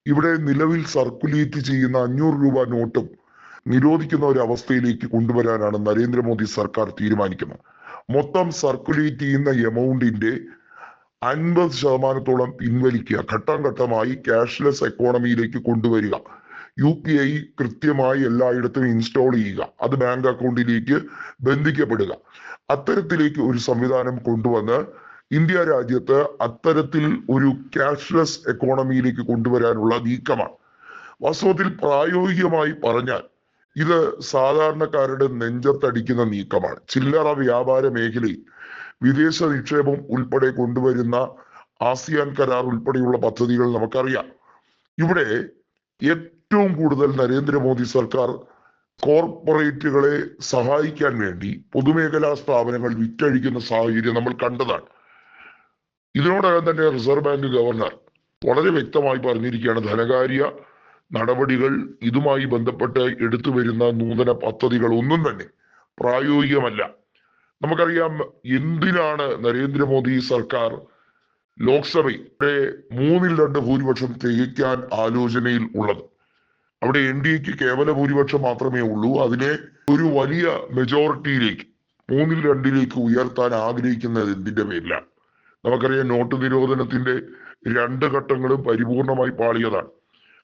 ഇവിടെ നിലവിൽ സർക്കുലേറ്റ് ചെയ്യുന്ന 500 രൂപ നോട്ടും നിരോധിക്കുന്ന ഒരു അവസ്ഥയിലേക്ക് കൊണ്ടുവരാനാണ് നരേന്ദ്രമോദി സർക്കാർ തീരുമാനിക്കുന്നത്. മൊത്തം സർക്കുലേറ്റ് ചെയ്യുന്ന എമൗണ്ടിന്റെ 50% പിൻവലിക്കുക, ഘട്ടം ഘട്ടമായി ക്യാഷ്ലെസ് എക്കോണമിയിലേക്ക് കൊണ്ടുവരിക, UPI കൃത്യമായി എല്ലായിടത്തും ഇൻസ്റ്റാൾ ചെയ്യുക, അത് ബാങ്ക് അക്കൗണ്ടിലേക്ക് ബന്ധിക്കപ്പെടുക, അത്തരത്തിലേക്ക് ഒരു സംവിധാനം കൊണ്ടുവന്ന് ഇന്ത്യ രാജ്യത്ത് അത്തരത്തിൽ ഒരു ക്യാഷ്ലെസ് എക്കോണമിയിലേക്ക് കൊണ്ടുവരാനുള്ള നീക്കമാണ്. വാസ്തവത്തിൽ പ്രായോഗികമായി പറഞ്ഞാൽ ഇത് സാധാരണക്കാരുടെ നെഞ്ചത്തടിക്കുന്ന നീക്കമാണ്. ചില്ലറ വ്യാപാര മേഖലയിൽ വിദേശ നിക്ഷേപം ഉൾപ്പെടെ കൊണ്ടുവരുന്ന ആസിയാൻ കരാർ ഉൾപ്പെടെയുള്ള പദ്ധതികൾ നമുക്കറിയാം. ഇവിടെ ഏറ്റവും കൂടുതൽ നരേന്ദ്രമോദി സർക്കാർ കോർപ്പറേറ്റുകളെ സഹായിക്കാൻ വേണ്ടി പൊതുമേഖലാ സ്ഥാപനങ്ങൾ വിറ്റഴിക്കുന്ന സാഹചര്യം നമ്മൾ കണ്ടതാണ്. ഇതിനോടകം തന്നെ റിസർവ് ബാങ്ക് ഗവർണർ വളരെ വ്യക്തമായി പറഞ്ഞിരിക്കുകയാണ്, ധനകാര്യ നടപടികൾ ഇതുമായി ബന്ധപ്പെട്ട് എടുത്തു വരുന്ന നൂതന പദ്ധതികൾ ഒന്നും തന്നെ പ്രായോഗികമല്ല. നമുക്കറിയാം എന്തിനാണ് നരേന്ദ്രമോദി സർക്കാർ ലോക്സഭയുടെ 2/3 ഭൂരിപക്ഷം തികയ്ക്കാൻ ആലോചനയിൽ ഉള്ളത്. അവിടെ NDAക്ക് കേവല ഭൂരിപക്ഷം മാത്രമേ ഉള്ളൂ. അതിനെ ഒരു വലിയ മെജോറിറ്റിയിലേക്ക് 2/3 ഉയർത്താൻ ആഗ്രഹിക്കുന്നത് എന്തിന്റെ പേരിലാണ്? നമുക്കറിയാം നോട്ട് നിരോധനത്തിന്റെ 2 ഘട്ടങ്ങളും പരിപൂർണമായി പാളിയതാണ്.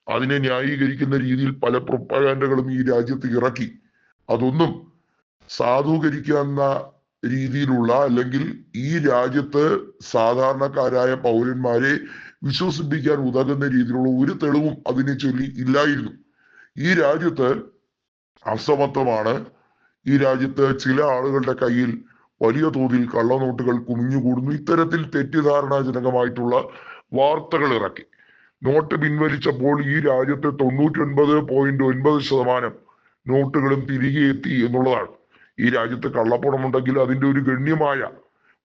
അതിനെ ന്യായീകരിക്കുന്ന രീതിയിൽ പല പ്രൊപ്പഗാൻഡകളും ഈ രാജ്യത്ത് ഇറക്കി. അതൊന്നും സാധൂകരിക്കാവുന്ന രീതിയിലുള്ള, അല്ലെങ്കിൽ ഈ രാജ്യത്ത് സാധാരണക്കാരായ പൗരന്മാരെ വിശ്വസിപ്പിക്കാൻ ഉതകുന്ന രീതിയിലുള്ള ഒരു തെളിവും അതിനെ ചൊല്ലി ഇല്ലായിരുന്നു. ഈ രാജ്യത്ത് അസമത്വമാണ്. ഈ രാജ്യത്ത് ചില ആളുകളുടെ കയ്യിൽ വലിയ തോതിൽ കള്ളനോട്ടുകൾ കുമിഞ്ഞുകൂടുന്നു. ഇത്തരത്തിൽ തെറ്റിദ്ധാരണാജനകമായിട്ടുള്ള വാർത്തകൾ ഇറക്കി. നോട്ട് പിൻവലിച്ചപ്പോൾ ഈ രാജ്യത്തെ 99.9% നോട്ടുകളും തിരികെ എത്തി എന്നുള്ളതാണ്. ഈ രാജ്യത്ത് കള്ളപ്പണമുണ്ടെങ്കിൽ അതിന്റെ ഒരു ഗണ്യമായ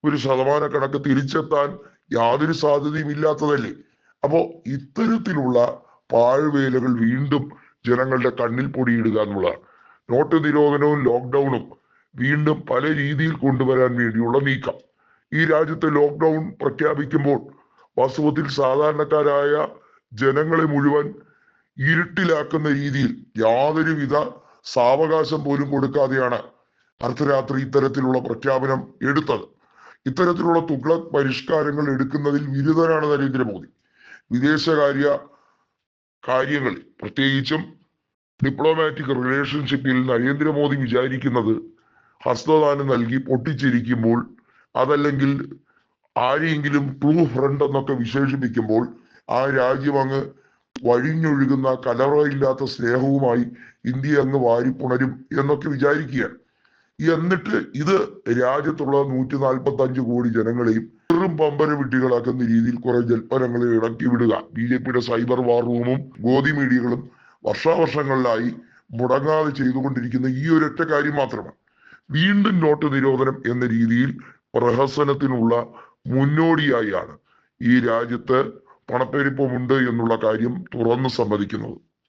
ഒരു ശതമാനക്കണക്ക് തിരിച്ചെത്താൻ യാതൊരു സാധ്യതയും ഇല്ലാത്തതല്ലേ. അപ്പോ ഇത്തരത്തിലുള്ള പാഴ്വേലകൾ വീണ്ടും ജനങ്ങളുടെ കണ്ണിൽ പൊടിയിടുക എന്നുള്ളതാണ്. നോട്ട് നിരോധനവും ലോക്ക്ഡൌണും വീണ്ടും പല രീതിയിൽ കൊണ്ടുവരാൻ വേണ്ടിയുള്ള നീക്കം. ഈ രാജ്യത്തെ ലോക്ക്ഡൌൺ പ്രഖ്യാപിക്കുമ്പോൾ വാസ്തവത്തിൽ സാധാരണക്കാരായ ജനങ്ങളെ മുഴുവൻ ഇരുട്ടിലാക്കുന്ന രീതിയിൽ യാതൊരുവിധ സാവകാശം പോലും കൊടുക്കാതെയാണ് അർദ്ധരാത്രി ഇത്തരത്തിലുള്ള പ്രഖ്യാപനം എടുത്തത്. ഇത്തരത്തിലുള്ള തുഗ്ലക് പരിഷ്കാരങ്ങൾ എടുക്കുന്നതിൽ വിരുദ്ധനാണ് നരേന്ദ്രമോദി. വിദേശകാര്യ കാര്യങ്ങളിൽ പ്രത്യേകിച്ചും ഡിപ്ലോമാറ്റിക് റിലേഷൻഷിപ്പിൽ നരേന്ദ്രമോദി വിചാരിക്കുന്നത് ഹസ്തദാനം നൽകി പൊട്ടിച്ചിരിക്കുമ്പോൾ, അതല്ലെങ്കിൽ ആരെയെങ്കിലും ട്രൂ ഫ്രണ്ട് എന്നൊക്കെ വിശേഷിപ്പിക്കുമ്പോൾ ആ രാജ്യം അങ്ങ് വഴിഞ്ഞൊഴുകുന്ന കലറയില്ലാത്ത സ്നേഹവുമായി ഇന്ത്യ അങ്ങ് വാരിപ്പുണരും എന്നൊക്കെ വിചാരിക്കുകയാണ്. എന്നിട്ട് ഇത് രാജ്യത്തുള്ള 145 കോടി ജനങ്ങളെയും വെറും പമ്പര വിട്ടികളാക്കുന്ന രീതിയിൽ കുറെ ജൽപ്പനങ്ങളെ ഇടക്കി വിടുക. BJPയുടെ സൈബർ വാർ റൂമും ഗോദി മീഡിയകളും വർഷാവർഷങ്ങളിലായി മുടങ്ങാതെ ചെയ്തുകൊണ്ടിരിക്കുന്ന ഈ ഒരൊറ്റ കാര്യം മാത്രമാണ്. വീണ്ടും നോട്ട് നിരോധനം എന്ന രീതിയിൽ പ്രഹസനത്തിനുള്ള മുന്നോടിയായാണ് ഈ രാജ്യത്ത് പണപ്പെരുപ്പമുണ്ട് എന്നുള്ള കാര്യം തുറന്നു സമ്മതിക്കുന്നത്.